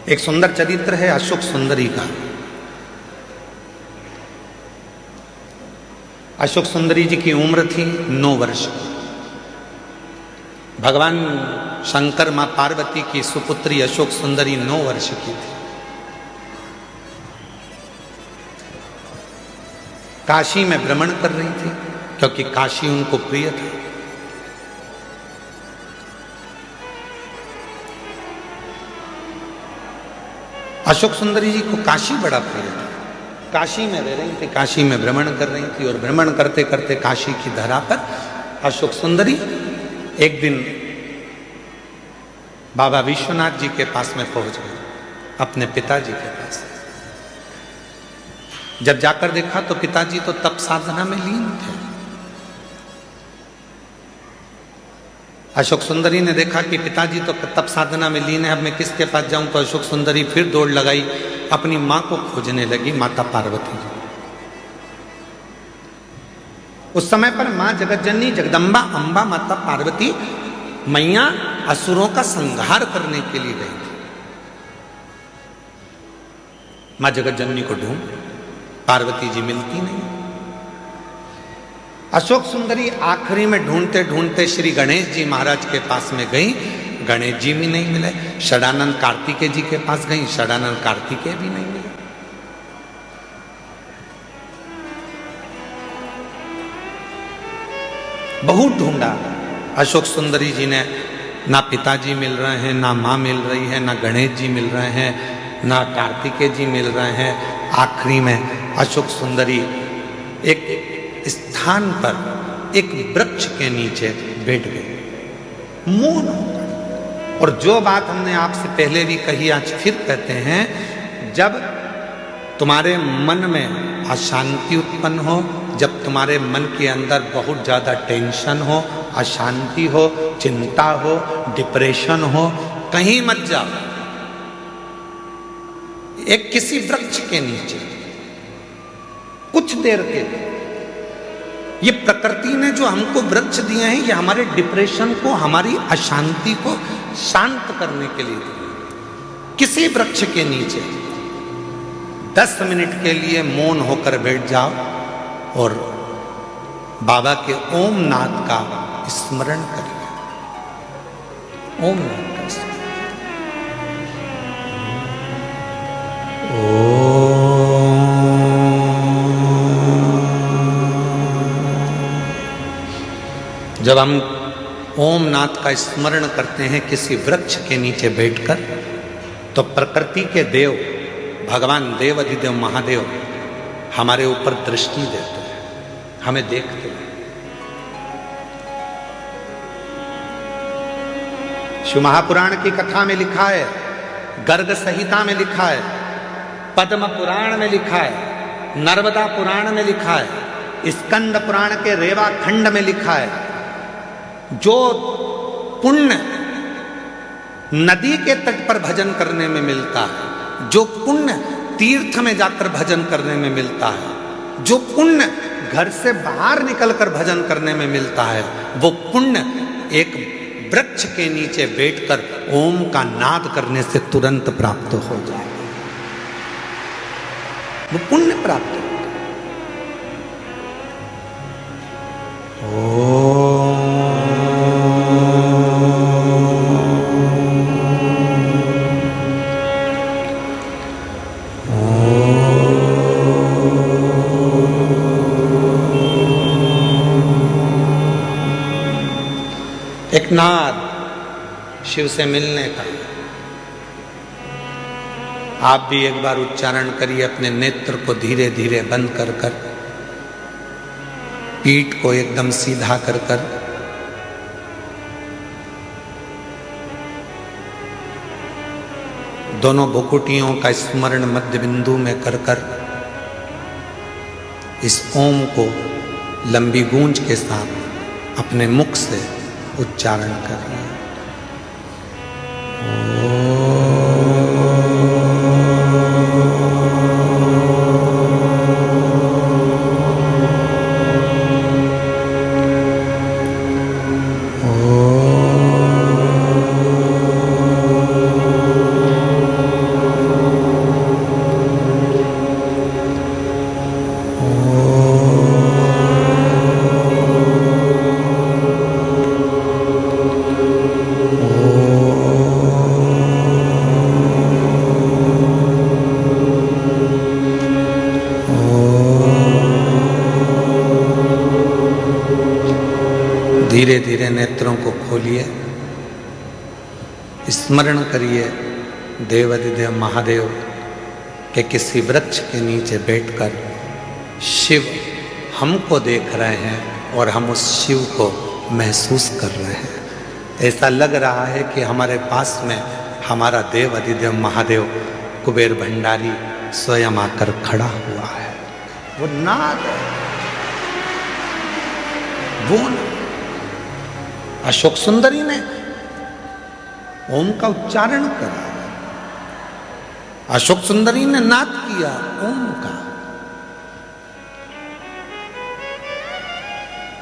एक सुंदर चरित्र है अशोक सुंदरी का। अशोक सुंदरी जी की उम्र थी 9 वर्ष। भगवान शंकर मां पार्वती की सुपुत्री अशोक सुंदरी 9 वर्ष की थी। काशी में भ्रमण कर रही थी क्योंकि काशी उनको प्रिय था। अशोक सुंदरी जी को काशी बड़ा प्रिय था। काशी में रह रही थी, काशी में भ्रमण कर रही थी और भ्रमण करते करते काशी की धरा पर अशोक सुंदरी एक दिन बाबा विश्वनाथ जी के पास में पहुंच गई, अपने पिताजी के पास। जब जाकर देखा तो पिताजी तो तप साधना में लीन थे। अशोक सुंदरी ने देखा कि पिताजी तो तप साधना में लीन है, अब मैं किसके पास जाऊं। तो अशोक सुंदरी फिर दौड़ लगाई, अपनी मां को खोजने लगी, माता पार्वती जी। उस समय पर मां जगतजननी जगदम्बा अंबा माता पार्वती मैया असुरों का संहार करने के लिए गई थी। मां जगतजननी को ढूंढ पार्वती जी मिलती नहीं। अशोक सुंदरी आखिरी में ढूंढते ढूंढते श्री गणेश जी महाराज के पास में गई, गणेश जी भी नहीं मिले। षडानंद कार्तिकेय जी के पास गई, षडानंद कार्तिकेय भी नहीं मिले। बहुत ढूंढा अशोक सुंदरी जी ने, ना पिताजी मिल रहे हैं, ना मां मिल रही है, ना गणेश जी मिल रहे हैं, ना कार्तिकेय जी मिल रहे हैं। आखिरी में अशोक सुंदरी एक स्थान पर एक वृक्ष के नीचे बैठ गई मौन होकर। और जो बात हमने आपसे पहले भी कही, आज फिर कहते हैं, जब तुम्हारे मन में अशांति उत्पन्न हो, जब तुम्हारे मन के अंदर बहुत ज्यादा टेंशन हो, अशांति हो, चिंता हो, डिप्रेशन हो, कहीं मत जाओ। एक किसी वृक्ष के नीचे कुछ देर के लिए, ये प्रकृति ने जो हमको वृक्ष दिए हैं, ये हमारे डिप्रेशन को, हमारी अशांति को शांत करने के लिए दिए। किसी वृक्ष के नीचे 10 मिनट के लिए मौन होकर बैठ जाओ और बाबा के ओम नाद का स्मरण करिए। ओम नाद का स्मरण। जब हम ओम नाद का स्मरण करते हैं किसी वृक्ष के नीचे बैठकर, तो प्रकृति के देव भगवान देव अधिदेव महादेव हमारे ऊपर दृष्टि देते हैं, हमें देखते हैं। शिव महापुराण की कथा में लिखा है, गर्ग संहिता में लिखा है, पद्म पुराण में लिखा है, नर्मदा पुराण में लिखा है, स्कंद पुराण के रेवा खंड में लिखा है, जो पुण्य नदी के तट पर भजन करने में मिलता है, जो पुण्य तीर्थ में जाकर भजन करने में मिलता है, जो पुण्य घर से बाहर निकलकर भजन करने में मिलता है, वो पुण्य एक वृक्ष के नीचे बैठकर ओम का नाद करने से तुरंत प्राप्त हो जाए। वो पुण्य प्राप्त हो। एक नाद शिव से मिलने का। आप भी एक बार उच्चारण करिए, अपने नेत्र को धीरे धीरे बंद कर कर, पीठ को एकदम सीधा कर कर, दोनों भुकुटियों का स्मरण मध्य बिंदु में कर कर इस ओम को लंबी गूंज के साथ अपने मुख से उच्चारण करिए। लिए स्मरण करिए देवाधिदेव महादेव के किसी वृक्ष के नीचे बैठकर शिव हमको देख रहे हैं और हम उस शिव को महसूस कर रहे हैं। ऐसा लग रहा है कि हमारे पास में हमारा देव अधिदेव महादेव कुबेर भंडारी स्वयं आकर खड़ा हुआ है। वो नाद है, वो अशोक सुंदरी ने ओम का उच्चारण करा, अशोक सुंदरी ने नाद किया ओम का।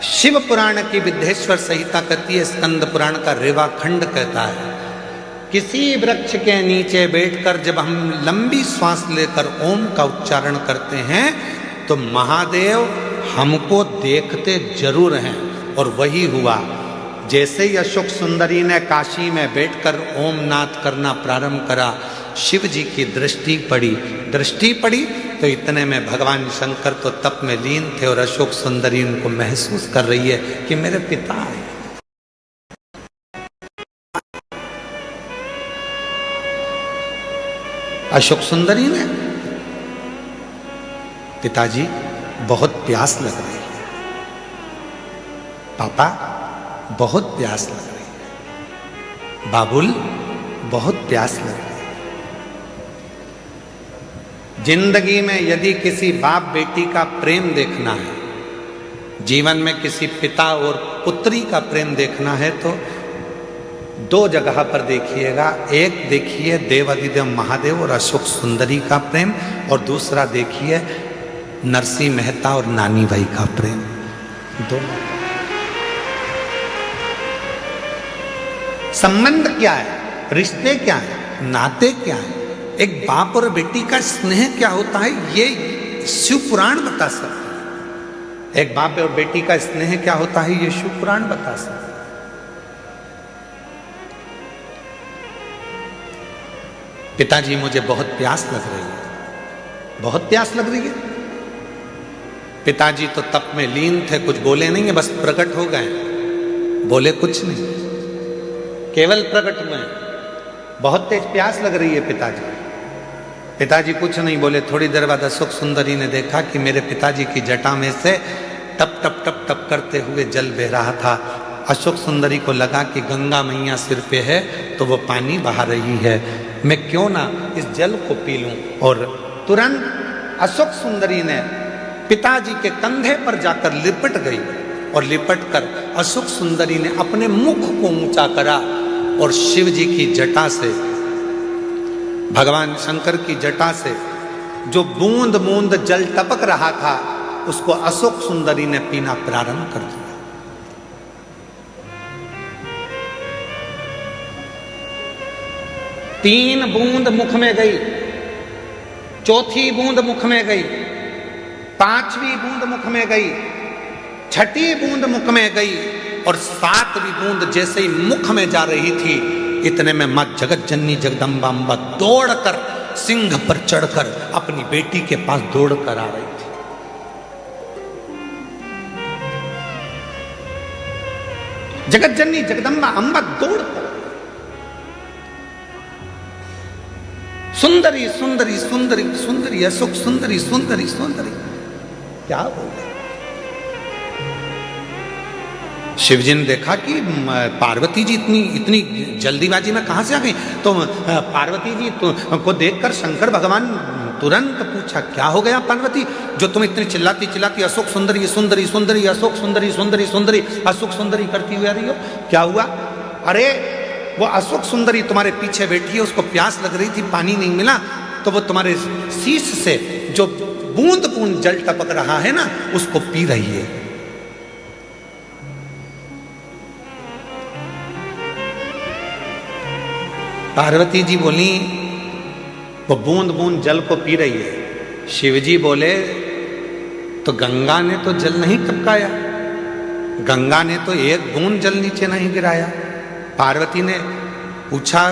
शिव पुराण की विद्येश्वर संहिता कहती है, स्कंद पुराण का रेवा खंड कहता है, किसी वृक्ष के नीचे बैठकर जब हम लंबी श्वास लेकर ओम का उच्चारण करते हैं तो महादेव हमको देखते जरूर हैं। और वही हुआ। जैसे ही अशोक सुंदरी ने काशी में बैठकर ओम नाद करना प्रारंभ करा, शिव जी की दृष्टि पड़ी तो इतने में भगवान शंकर तो तप में लीन थे और अशोक सुंदरी उनको महसूस कर रही है कि मेरे पिता है। अशोक सुंदरी ने, पिताजी बहुत प्यास लग रही है, पापा बहुत प्यास लग रही है, बाबुल बहुत प्यास लग रही है। जिंदगी में यदि किसी बाप बेटी का प्रेम देखना है, जीवन में किसी पिता और पुत्री का प्रेम देखना है तो दो जगह पर देखिएगा। एक देखिए देवाधिदेव महादेव और अशोक सुंदरी का प्रेम, और दूसरा देखिए नरसिंह मेहता और नानी भाई का प्रेम। दोनों संबंध क्या है, रिश्ते क्या है, नाते क्या है, एक बाप और बेटी का स्नेह क्या होता है, ये शिव पुराण बता सकता है। एक बाप और बेटी का स्नेह क्या होता है, ये शिव पुराण बता सकता है। पिताजी मुझे बहुत प्यास लग रही है, बहुत प्यास लग रही है। पिताजी तो तप में लीन थे, कुछ बोले नहीं है, बस प्रकट हो गए, बोले कुछ नहीं, केवल प्रकट हुए। बहुत तेज प्यास लग रही है पिताजी। पिताजी कुछ नहीं बोले। थोड़ी देर बाद अशोक सुंदरी ने देखा कि मेरे पिताजी की जटा में से टप टप टप टप करते हुए जल बह रहा था। अशोक सुंदरी को लगा कि गंगा मैया सिर पे है तो वो पानी बहा रही है, मैं क्यों ना इस जल को पी लूं। और तुरंत अशोक सुंदरी ने पिताजी के कंधे पर जाकर लिपट गई और लिपट कर अशोक सुंदरी ने अपने मुख को ऊंचा करा और शिव जी की जटा से, भगवान शंकर की जटा से जो बूंद बूंद जल टपक रहा था उसको अशोक सुंदरी ने पीना प्रारंभ कर दिया। तीन बूंद मुख में गई, चौथी बूंद मुख में गई, पांचवी बूंद मुख में गई, छठी बूंद मुख में गई और सातवीं बूंद जैसे ही मुख में जा रही थी, इतने में मां जगत जननी जगदम्बा अम्बा दौड़कर सिंह पर चढ़कर अपनी बेटी के पास दौड़कर आ रही थी। जगत जननी जगदम्बा अम्बा दौड़कर, सुंदरी सुंदरी सुंदरी सुंदरी अशोक सुंदरी सुंदरी सुंदरी, क्या बोले। शिवजी ने देखा कि पार्वती जी इतनी जल्दीबाजी में कहां से आ गई, तो पार्वती जी को देखकर शंकर भगवान तुरंत पूछा, क्या हो गया पार्वती, जो तुम इतनी चिल्लाती चिल्लाती अशोक सुंदरी सुंदरी सुंदरी अशोक सुंदरी सुंदरी सुंदरी अशोक सुंदरी करती हुई आ रही हो, क्या हुआ। अरे वो अशोक सुंदरी तुम्हारे पीछे बैठी है, उसको प्यास लग रही थी, पानी नहीं मिला, तो वो तुम्हारे शीश से जो बूंद बूंद जल टपक रहा है ना, उसको पी रही है। पार्वती जी बोली, वो बूंद बूंद जल को पी रही है। शिवजी बोले, तो गंगा ने तो जल नहीं टपकाया, गंगा ने तो एक बूंद जल नीचे नहीं गिराया। पार्वती ने पूछा,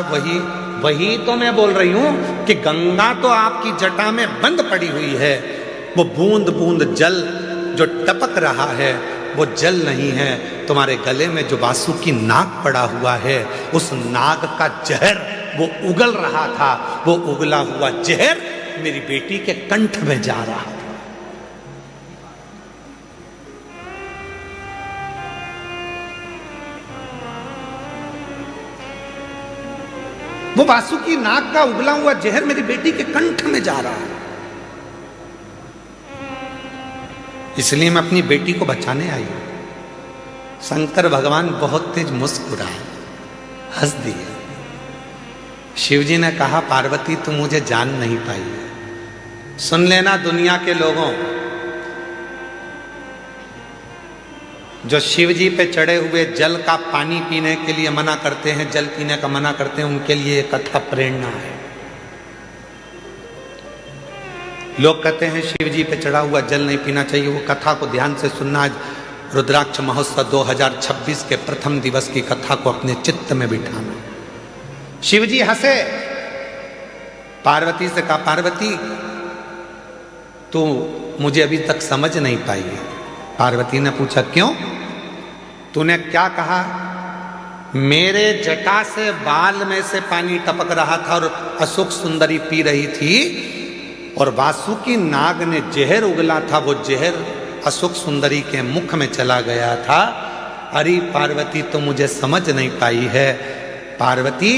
वही तो मैं बोल रही हूं कि गंगा तो आपकी जटा में बंद पड़ी हुई है, वो बूंद बूंद जल जो टपक रहा है वो जल नहीं है, तुम्हारे गले में जो वासुकी नाग पड़ा हुआ है, उस नाग का जहर वो उगल रहा था, वो उगला हुआ जहर मेरी बेटी के कंठ में जा रहा था। वो वासुकी नाग का उगला हुआ जहर मेरी बेटी के कंठ में जा रहा है। इसलिए मैं अपनी बेटी को बचाने आई हूं। शंकर भगवान बहुत तेज मुस्कुराए, हंस दिए। शिवजी ने कहा, पार्वती तुम मुझे जान नहीं पाई। सुन लेना दुनिया के लोगों, जो शिवजी पे चढ़े हुए जल का पानी पीने के लिए मना करते हैं, जल पीने का मना करते हैं, उनके लिए ये कथा प्रेरणा है। लोग कहते हैं शिवजी पे चढ़ा हुआ जल नहीं पीना चाहिए, वो कथा को ध्यान से सुनना। आज रुद्राक्ष महोत्सव 2026 के प्रथम दिवस की कथा को अपने चित्त में बिठाना। शिवजी हंसे, पार्वती से कहा, पार्वती तू मुझे अभी तक समझ नहीं पाई है। पार्वती ने पूछा, क्यों? तूने क्या कहा? मेरे जटा से बाल में से पानी टपक रहा था और अशोक सुंदरी पी रही थी, और वासुकी नाग ने जहर उगला था, वो जहर अशोक सुंदरी के मुख में चला गया था। अरे पार्वती तो मुझे समझ नहीं पाई है। पार्वती,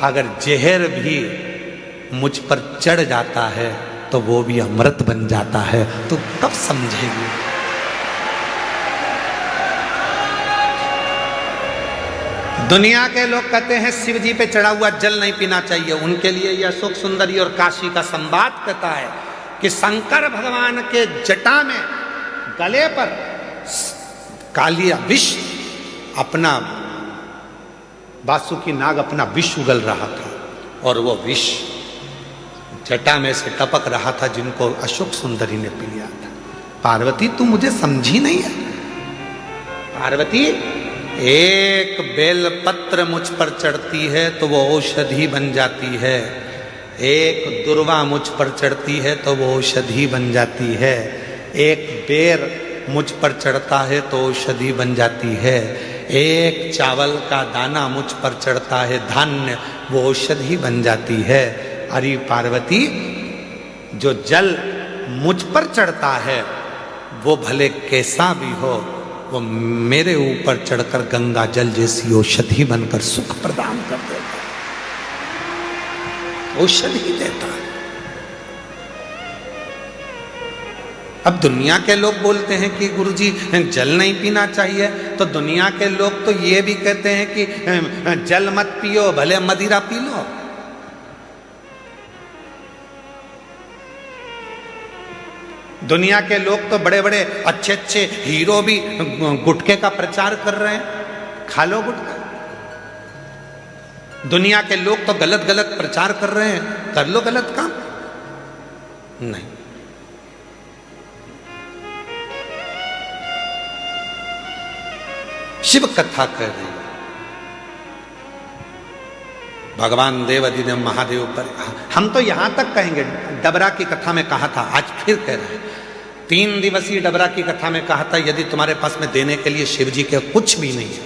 अगर जहर भी मुझ पर चढ़ जाता है तो वो भी अमृत बन जाता है, तो कब समझेगी? दुनिया के लोग कहते हैं शिव जी पे चढ़ा हुआ जल नहीं पीना चाहिए। उनके लिए यह अशोक सुंदरी और काशी का संवाद कहता है कि शंकर भगवान के जटा में गले पर कालिया विष अपना, वासुकी नाग अपना विष उगल रहा था, और वो विष जटा में से टपक रहा था, जिनको अशोक सुंदरी ने पी लिया था। पार्वती तू मुझे समझी नहीं है। पार्वती, एक बेल पत्र मुझ पर चढ़ती है तो वो औषधि बन जाती है, एक दुर्वा मुझ पर चढ़ती है तो वो औषधि बन जाती है, एक बेर मुझ पर चढ़ता है तो औषधि बन जाती है, एक चावल का दाना मुझ पर चढ़ता है धान्य, वो औषधि बन जाती है। अरे पार्वती, जो जल मुझ पर चढ़ता है वो भले कैसा भी हो, वो मेरे ऊपर चढ़कर गंगा जल जैसी औषधि बनकर सुख प्रदान कर देता है, औषधि देता है। अब दुनिया के लोग बोलते हैं कि गुरुजी जल नहीं पीना चाहिए, तो दुनिया के लोग तो ये भी कहते हैं कि जल मत पियो, भले मदिरा पी लो। दुनिया के लोग तो बड़े बड़े अच्छे अच्छे हीरो भी गुटखे का प्रचार कर रहे हैं, खा लो गुटखा। दुनिया के लोग तो गलत गलत प्रचार कर रहे हैं, कर लो गलत काम। नहीं, शिव कथा कह रही है। भगवान देव अधिदेव महादेव पर, हम तो यहां तक कहेंगे, डबरा की कथा में कहा था, आज फिर कह रहे हैं। 3 दिवसीय डबरा की कथा में कहा था, यदि तुम्हारे पास में देने के लिए शिव जी के कुछ भी नहीं है,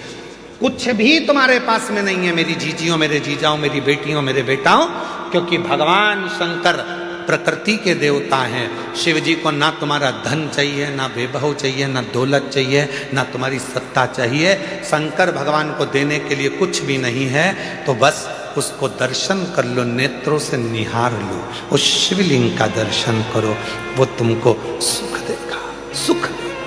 कुछ भी तुम्हारे पास में नहीं है मेरी जीजियों, मेरे जीजाओं, मेरी बेटियों, मेरे बेटाओं, क्योंकि भगवान शंकर प्रकृति के देवता हैं। शिव जी को ना तुम्हारा धन चाहिए, ना वैभव चाहिए, ना दौलत चाहिए, ना तुम्हारी सत्ता चाहिए। शंकर भगवान को देने के लिए कुछ भी नहीं है, तो बस उसको दर्शन कर लो, नेत्रों से निहार लो, उस शिवलिंग का दर्शन करो, वो तुमको सुख देगा, सुख देगा।